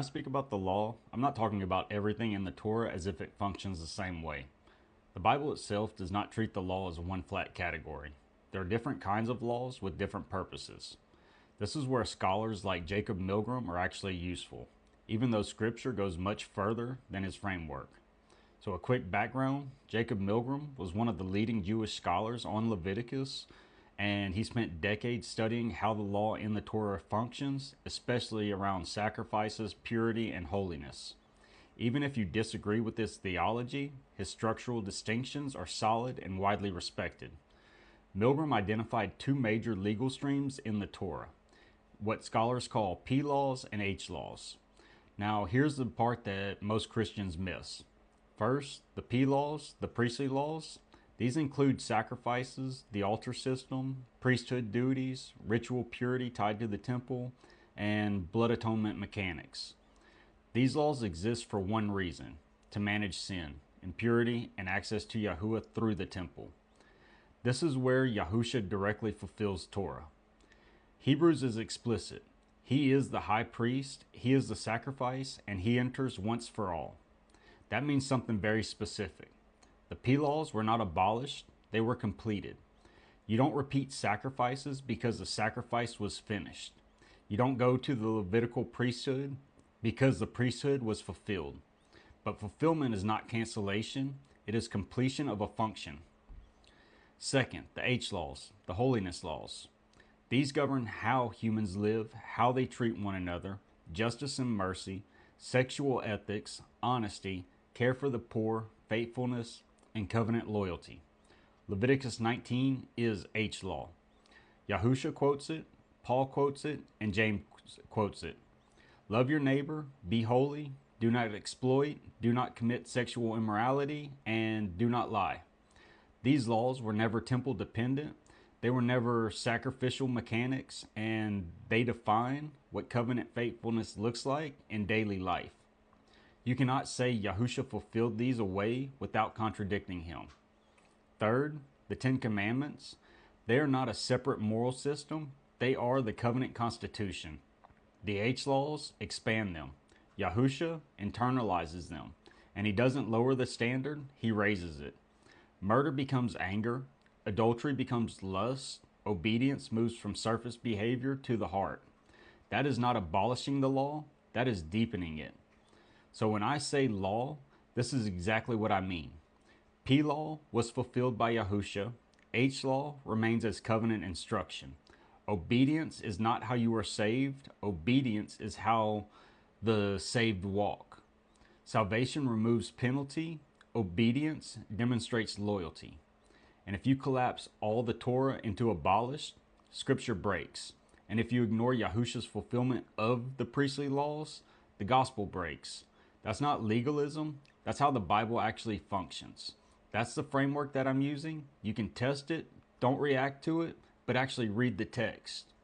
I speak about the law, I'm not talking about everything in the Torah as if it functions the same way. The Bible itself does not treat the law as one flat category. There are different kinds of laws with different purposes. This is where scholars like Jacob Milgrom are actually useful, even though Scripture goes much further than his framework. So, a quick background: Jacob Milgrom was one of the leading Jewish scholars on Leviticus, and he spent decades studying how the law in the Torah functions, especially around sacrifices, purity, and holiness. Even if you disagree with this theology, his structural distinctions are solid and widely respected. Milgrom identified two major legal streams in the Torah, what scholars call P laws and H laws. Now, here's the part that most Christians miss. First, the P laws, the priestly laws. These include sacrifices, the altar system, priesthood duties, ritual purity tied to the temple, and blood atonement mechanics. These laws exist for one reason: to manage sin, impurity, and access to Yahuwah through the temple. This is where Yahusha directly fulfills Torah. Hebrews is explicit. He is the high priest, he is the sacrifice, and he enters once for all. That means something very specific. The P laws were not abolished, they were completed. You don't repeat sacrifices because the sacrifice was finished. You don't go to the Levitical priesthood because the priesthood was fulfilled. But fulfillment is not cancellation, it is completion of a function. Second, the H laws, the holiness laws. These govern how humans live, how they treat one another, justice and mercy, sexual ethics, honesty, care for the poor, faithfulness, and covenant loyalty. Leviticus 19 is H law. Yahusha quotes it, Paul quotes it, and James quotes it. Love your neighbor, be holy, do not exploit, do not commit sexual immorality, and do not lie. These laws were never temple dependent, they were never sacrificial mechanics, and they define what covenant faithfulness looks like in daily life. You cannot say Yahusha fulfilled these away without contradicting him. Third, the Ten Commandments. They are not a separate moral system, they are the covenant constitution. The H laws expand them. Yahusha internalizes them, and he doesn't lower the standard, he raises it. Murder becomes anger, adultery becomes lust, obedience moves from surface behavior to the heart. That is not abolishing the law, that is deepening it. So when I say law, this is exactly what I mean. P law was fulfilled by Yahusha, H law remains as covenant instruction. Obedience is not how you are saved, obedience is how the saved walk. Salvation removes penalty, obedience demonstrates loyalty. And if you collapse all the Torah into abolished, Scripture breaks. And if you ignore Yahusha's fulfillment of the priestly laws, the gospel breaks. That's not legalism, that's how the Bible actually functions. That's the framework that I'm using. You can test it, don't react to it, but actually read the text.